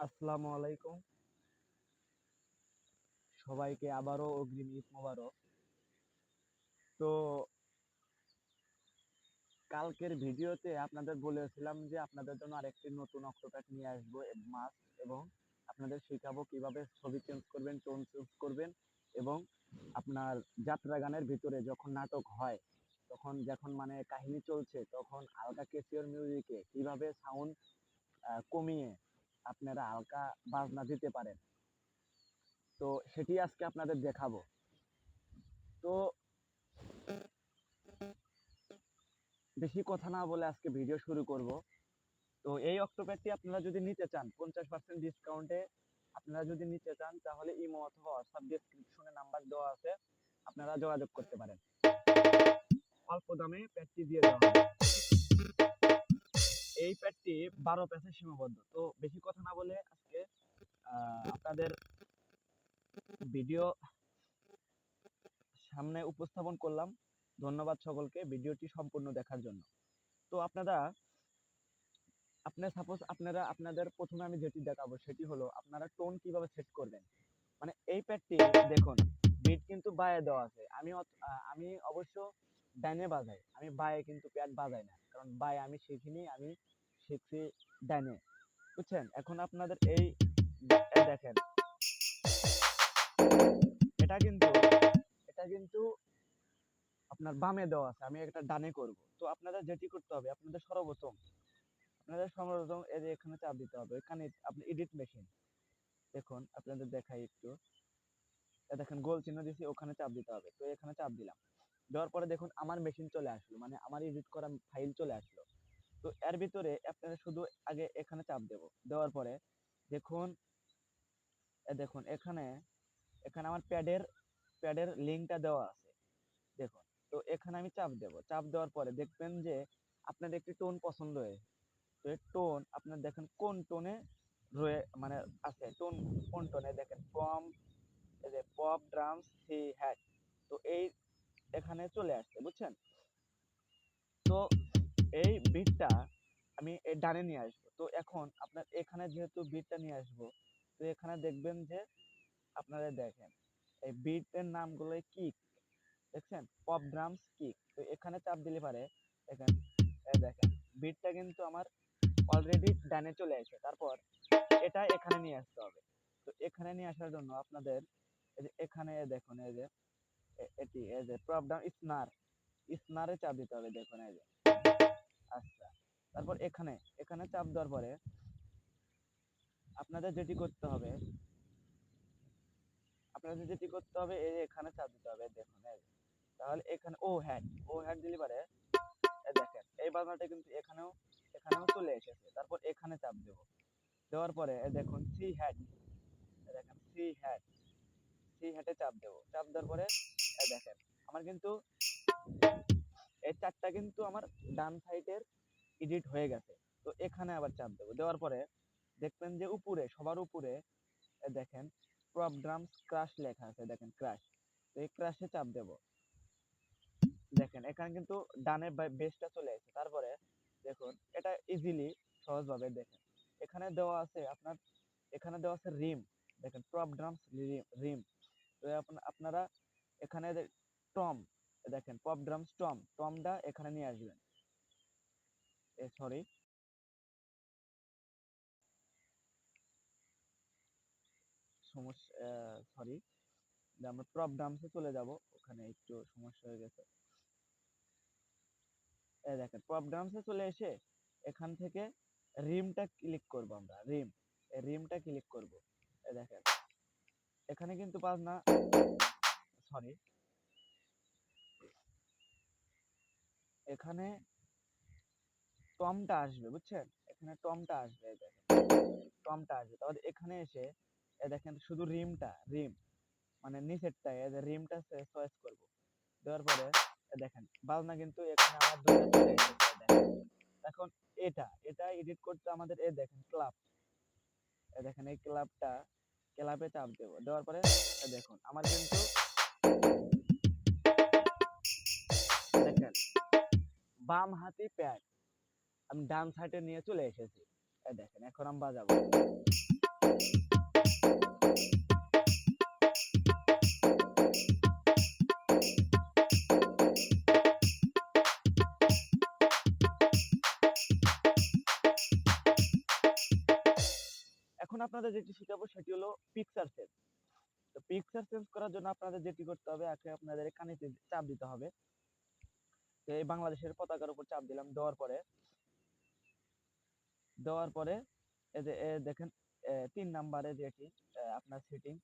আসসালামু আলাইকুম। সবাইকে আবারও অগ্রিম ঈদ মোবারক। তো কালকের ভিডিওতে আপনাদের বলেছিলাম যে আপনাদের জন্য আরেকটি নতুন অক্টোপ্যাড নিয়ে আসবো মাছ, এবং আপনাদের শেখাবো কিভাবে ছবি চেঞ্জ করবেন, টোন চেঞ্জ করবেন, এবং আপনার যাত্রা গানের ভিতরে যখন নাটক হয়, তখন যখন মানে কাহিনী চলছে, তখন হালকা ক্যাসিওর মিউজিকে কিভাবে সাউন্ড কমিয়ে আপনারা হালকা বাজনা দিতে পারেন। তো সেটি আজকে আপনাদের দেখাবো। তো বেশি কথা না বলে আজকে ভিডিও শুরু করব। তো এই অক্টোপ্যাডটি আপনারা যদি নিতে চান 50% ডিসকাউন্টে, আপনারা যদি নিতে চান তাহলে ইমো অথবা হোয়াটসঅ্যাপ ডেসক্রিপশনে নাম্বার দেওয়া আছে, আপনারা যোগাযোগ করতে পারেন। অল্প দামে প্যাডটি দিয়ে দেওয়া হবে। এই প্যাডটি 12 প্যাচে সীমাবদ্ধ। তো বেশি কথা না বলে আজকে আপনাদের ভিডিও সামনে উপস্থাপন করলাম। ধন্যবাদ সকলকে ভিডিওটি সম্পূর্ণ দেখার জন্য। তো আপনারা আপনাদের প্রথমে আমি যেটি দেখাবো সেটি হলো আপনারা টোন কিভাবে সেট করবেন। মানে এই প্যাডটি দেখুন, বিট কিন্তু বায়ে দেওয়া আছে। আমি অবশ্য ডাইনে বাজাই, আমি বায়ে কিন্তু প্যাড বাজাই না, কারণ বায়ে আমি শিখিনি, আমি শিখছি ডাইনে, বুঝছেন। এখন আপনাদের দেখেন, এটা কিন্তু এটা কিন্তু আপনার বামে দেওয়া আছে, আমি একটা ডানে করব। তো আপনাদের যেটি করতে হবে, আপনাদের সর্বপ্রথম এই যে এখানে চাপ দিতে হবে। এখানে আপনি এডিট মেশিন, দেখুন আপনাদের দেখাই একটু, দেখেন গোল চিহ্ন দিয়েছি, ওখানে চাপ দিতে হবে। তো এখানে চাপ দিলাম, দেওয়ার পরে দেখুন আমার মেশিন চলে আসলো, মানে আমার এডিট করা ফাইল চলে আসলো। তো এর ভিতরে আপনারা শুধু আগে এখানে চাপ দেব, দেওয়ার পরে দেখুন, দেখুন এখানে এখানে আমার প্যাডের লিঙ্কটা দেওয়া আছে, দেখুন। তো এখানে আমি চাপ দেব, চাপ দেওয়ার পরে দেখবেন যে আপনাদের একটি টোন পছন্দ হয়েছে। তো এই টোন আপনার দেখেন কোন টোনে মানে আছে, টোন কোন টোনে দেখেন, এই যে পপ ড্রামস হি হ্যাট। তো এই এখানে চলে আসছে, বুঝছেন। তো এই বিটটা আমি এই ডানে নিয়ে আসবো। তো এখন আপনার এখানে যেহেতু বিটটা নিয়ে আসবো, তো এখানে দেখবেন যে আপনারা দেখেন এই বিটের নামগুলো কিক, দেখছেন, পপ ড্রামস কিক। তো এখানে চাপ দিলে পারে দেখেন, এই দেখেন বিটটা কিন্তু আমার অলরেডি ডানে চলে আসছে। তারপর এটা এখানে নিয়ে আসতে হবে। তো এখানে নিয়ে আসার জন্য আপনাদের এই যে এখানে দেখুন, এই যে এটি এই যে পপ ডাউন স্নারে চাপ দিতে হবে, দেখুন এই যে। আচ্ছা, তারপর এখানে এখানে চাপ দেওয়ার পরে আপনাদের যেটি করতে হবে, এই যে এখানে চাপ দিতে হবে, দেখুন এই যে। তাহলে এখানে ও হ্যাট দিলে পারে দেখেন এই বাজনাটা কিন্তু এখানেও চলে এসেছে। তারপর এখানে চাপ দেব, দেওয়ার পরে দেখুন দেখেন সি হ্যাটে চাপ দেব, চাপ দেওয়ার পরে দেখেন আমার কিন্তু এই চারটা কিন্তু আমার ডান সাইডের এডিট হয়ে গেছে। তো এখানে আবার চাপ দেব, দেওয়ার পরে দেখবেন যে উপরে সবার উপরে দেখেন প্রপ ড্রামস ক্রাশ লেখা আছে, দেখেন ক্রাশ। তো এই ক্রাশে চাপ দেব, দেখেন এখানে কিন্তু ডানে বেসটা চলে আসছে। তারপরে দেখুন এটা ইজিলি সহজভাবে দেখেন এখানে দেওয়া আছে আপনার, এখানে দেওয়া আছে রিম, দেখেন প্রপ ড্রামস রিম। তো আপনারা এখানে টম, দেখেন পপ ড্রামস টমটা এখানে নিয়ে আসবেন। সরি, সমস্যা, সরি, আমরা প্রপ ড্রামসে চলে যাব, ওখানে একটু সমস্যা হয়ে গেছে। দেখেন প্রপ ড্রামসে চলে এসে এখান থেকে রিমটা ক্লিক করব, আমরা রিমটা ক্লিক করব। দেখেন এখানে কিন্তু বাজনা, সরি, এখানে টমটা আসবে, বুঝছেন, এখানে টমটা আসবে, দেখেন টমটা আসবে। তাহলে এখানে এসে দেখেন শুধু রিম মানে নিচেরটা রিমটা চয়েস করব, দেওয়ার পরে দেখেন বাজনা কিন্তু এখানে আমার দুটো চলে এসেছে, দেখেন। এখন এটা এডিট করতে আমাদের দেখেন দেখেন এই ক্লাবে চাপ দেব, দেওয়ার পরে দেখুন আমার কিন্তু দেখেন বাম হাতি প্যাড আমি ডান সাইডে নিয়ে চলে এসেছি। দেখেন এখন আমি বাজাবো, এখন আপনাদের যেটি শিখাবো সেটি হলো পিকচার সেন্স। তো পিকচার চেঞ্জ করার জন্য আপনাদের যেটি করতে হবে, আগে আপনাদের কানেতে চাপ দিতে হবে। তো এই বাংলাদেশের পতাকার উপর চাপ দিলাম, দেওয়ার পরে এই যে দেখেন 3 নাম্বারে যেটি আপনার সেটিং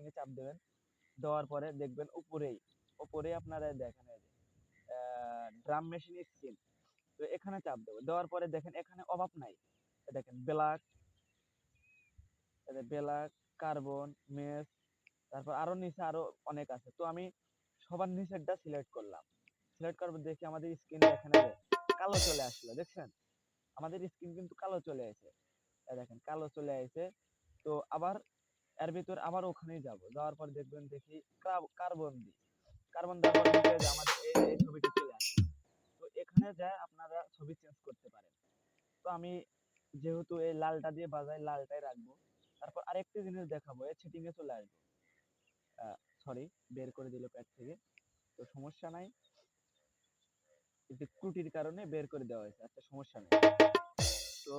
এ চাপ দেবেন। দেওয়ার পরে দেখবেন উপরেই আপনারা দেখেন এই যে ড্রাম মেশিন স্ক্রিন, তো এখানে চাপ দেবো। দেওয়ার পরে দেখেন এখানে অভাব নাই, দেখেন ব্ল্যাক, কার্বন, মেস, তারপর আরো নিচে আরো অনেক আছে। তো আমি সবার নিচেরটা সিলেক্ট করলাম। সিলেক্ট করার পর দেখি আমাদের স্ক্রিন এখানে কালো চলে আসলো, দেখছেন আমাদের স্ক্রিন কিন্তু কালো চলে আসে। দেখেন কালো চলে আসে। তো আবার এর ভিতর আবার ওখানেই যাওয়ার পর দেখবেন দেখি কার্বন দেওয়ার পর নিচে যে আমাদের এই ছবিটা চলে আসলো। তো এখানে যায় আপনারা ছবি চেঞ্জ করতে পারেন। তো আমি যেহেতু এই লালটা দিয়ে বাজাই, লালটাই রাখবো। তারপর আরেকটি জিনিস দেখাবো, এই সেটিং এ চলে আসবো। সরি, বের করে দিল প্যাড থেকে, তো সমস্যা নাই, একটু ত্রুটির কারণে বের করে দেওয়া হয়েছে, আচ্ছা সমস্যা নেই। তো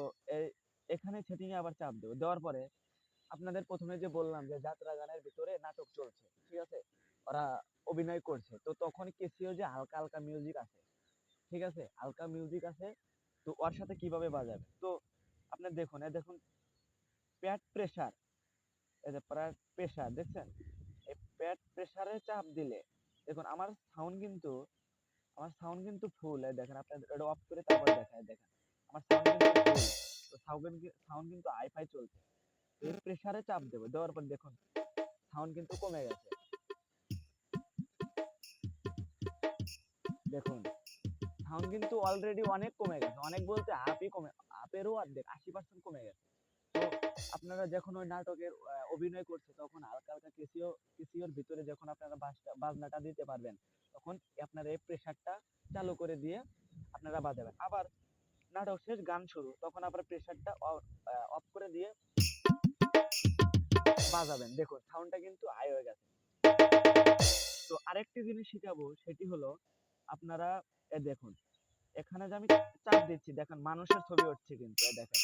এখানে সেটিং এ আবার চাপ দেবো। দেওয়ার পরে আপনাদের প্রথমে যে বললাম যে যাত্রা গানের ভিতরে নাটক চলছে, ঠিক আছে, ওরা অভিনয় করছে, তো তখন কেসিও যে হালকা হালকা মিউজিক আছে, ঠিক আছে, হালকা মিউজিক আছে। তো ওর সাথে কিভাবে বাজাবে, তো আপনি দেখুন প্যাড প্রেসার, এই যে প্যাড প্রেসার দেখছেন, এই প্যাড প্রেসারে চাপ দিলে দেখুন আমার সাউন্ড কিন্তু ফুল। দেখেন আপনি এটা অফ করে তারপর দেখায়, দেখেন আমার সাউন্ড কিন্তু ফুল। তো সাউন্ড কিন্তু হাই-ফাই চলছে। এই প্রেসারে চাপ দেবো, দেওয়ার পর দেখুন সাউন্ড কিন্তু কমে গেছে। দেখুন সাউন্ড কিন্তু অলরেডি অনেক কমে গেছে, অনেক বলতে হাফেরও অর্ধেক 80% কমে গেছে। তো আপনারা যখন ওই নাটকের অভিনয় করছে তখন হালকা হালকা কেসিওর ভিতরে যখন আপনারা বাজনাটা দিতে পারবেন, তখন আপনারা এই প্রেসারটা চালু করে দিয়ে আপনারা বাজাবেন। আবার নাটক শেষ, গান শুরু, তখন আবার প্রেসারটা অফ করে দিয়ে বাজাবেন। দেখুন সাউন্ডটা কিন্তু হাই হয়ে গেছে। তো আরেকটি জিনিস শিখাবো, সেটি হলো আপনারা দেখুন এখানে যে আমি চাপ দিচ্ছি, দেখেন মানুষের ছবি উঠছে, কিন্তু দেখেন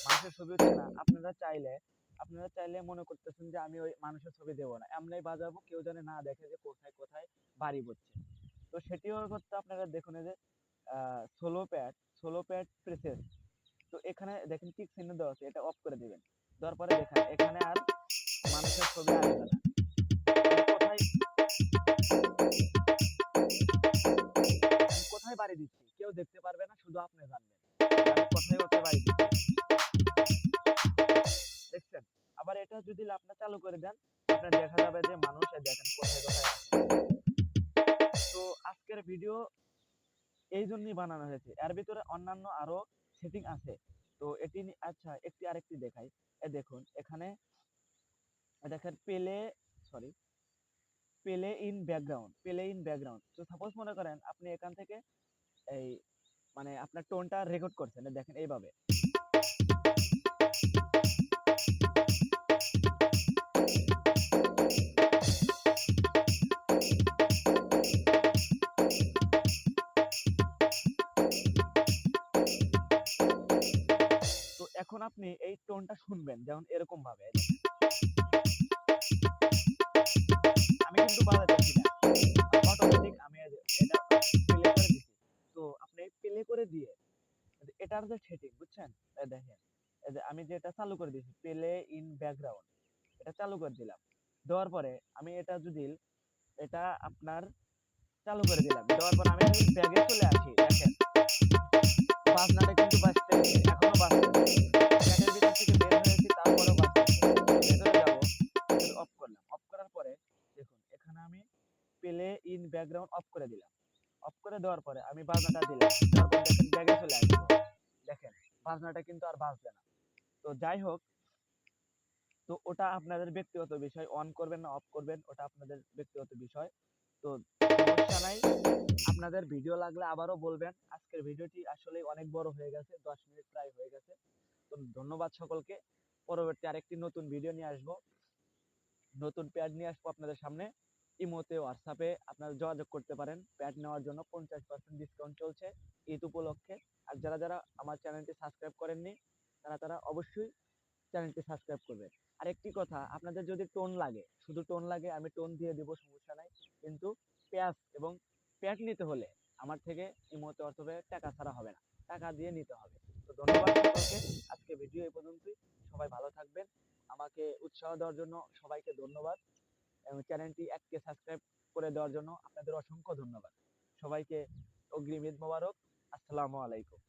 মানুষের ছবি উঠছে না। আপনারা চাইলে মনে করতেছেন যে আমি ওই মানুষের ছবি দেবো না, এমনি বাজাবো, কেউ যেন না দেখে যে কোথায় কোথায় বাড়ি পড়ছে। তো সেটিও করতে আপনারা দেখুন এই যে সোলো প্যাড প্রেসেস, তো এখানে দেখেন টিক চিহ্ন দেওয়া আছে, এটা অফ করে দিবেন। দেওয়ার পরে দেখেন এখানে আর মানুষের ছবি আসবে না। আমি কোথায় বাড়ি দিচ্ছি কেউ দেখতে পারবে না, শুধু আপনি জানবেন আমি কোথায় কোথায় বাড়ি দিচ্ছি, দেখছেন। আবার এটা যদি আপনি চালু করে দেন, আপনার দেখা যাবে যে মানুষ দেখেন কোথায় কোথায় আছে। তো আজকের ভিডিও এই জন্যই বানানো হয়েছে, এর ভিতরে অন্যান্য আরো সেটিং আছে। তো আচ্ছা আরেকটি দেখাই। দেখুন এখানে দেখেন সরি প্লে ইন ব্যাকগ্রাউন্ড। তো সাপোজ মনে করেন আপনি এখান থেকে এই মানে আপনার টোনটা রেকর্ড করছেন, দেখেন এইভাবে। তো এখন আপনি এই টোনটা শুনবেন যেমন এরকম ভাবে, আমি কিন্তু বাজাতেছি না, অটোমেটিক আমি এটা প্লে করে দিছি। তো আপনি প্লে করে দিয়ে এটার যে সেটিং বুঝছেন, দেখেন এই যে আমি যেটা চালু করে দিয়েছি প্লে ইন ব্যাকগ্রাউন্ড, এটা চালু করে দিলাম। দেওয়ার পরে আমি এটা আপনার চালু করে দিলাম। দেওয়ার পর আমি যদি ব্যাগে চলে আসি, দেখেন বাজনাটা কিন্তু বাজতেছে, এখনো বাজতেছে। প্যাডের ভিতর থেকে বের হয়েছি তারপরেও বাজতেছে। ভেতরে যাবো, অফ করলাম। অফ করার পরে দেখুন এখানে আমি প্লে ইন ব্যাকগ্রাউন্ড অফ করে দিলাম। অফ করে দেওয়ার পরে আমি বাজনাটা দিলাম। তারপর দেখেন ব্যাগে চলে আসবো। দেখেন বাজনাটা কিন্তু আর বাজবে না। তো যাই হোক, তো ওটা আপনাদের ব্যক্তিগত বিষয়, অন করবেন না অফ করবেন ওটা আপনাদের ব্যক্তিগত বিষয়। তো সমস্যা নাই, আপনাদের ভিডিও লাগলে আবারও বলবেন। আজকের ভিডিওটি আসলে অনেক বড় হয়ে গেছে, 10 মিনিট প্রায় হয়ে গেছে। তো ধন্যবাদ সকলকে। পরবর্তী আরেকটি নতুন ভিডিও নিয়ে আসবো, নতুন প্যাড নিয়ে আসবো আপনাদের সামনে। ইমোতে, হোয়াটসঅ্যাপে আপনারা যোগাযোগ করতে পারেন। প্যাড নেওয়ার জন্য 50% ডিসকাউন্ট চলছে ঈদ উপলক্ষে। আর যারা যারা আমার চ্যানেলটি সাবস্ক্রাইব করেননি, তারা অবশ্যই চ্যানেলটি সাবস্ক্রাইব করবেন। আর একটি কথা, আপনাদের যদি টোন লাগে, শুধু টোন লাগে, আমি টোন দিয়ে দিব, সমস্যা নাই। কিন্তু পেঁয়াজ এবং প্যাক নিতে হলে আমার থেকে ইমোতে অথবা টাকা ছাড়া হবে না, টাকা দিয়ে নিতে হবে। তো ধন্যবাদ সকলকে। আজকে ভিডিও এই পর্যন্তই। সবাই ভালো থাকবেন। আমাকে উৎসাহ দেওয়ার জন্য সবাইকে ধন্যবাদ এবং চ্যানেলটি 1K সাবস্ক্রাইব করে দেওয়ার জন্য আপনাদের অসংখ্য ধন্যবাদ। সবাইকে অগ্রিম ঈদ মোবারক। আসসালামু আলাইকুম।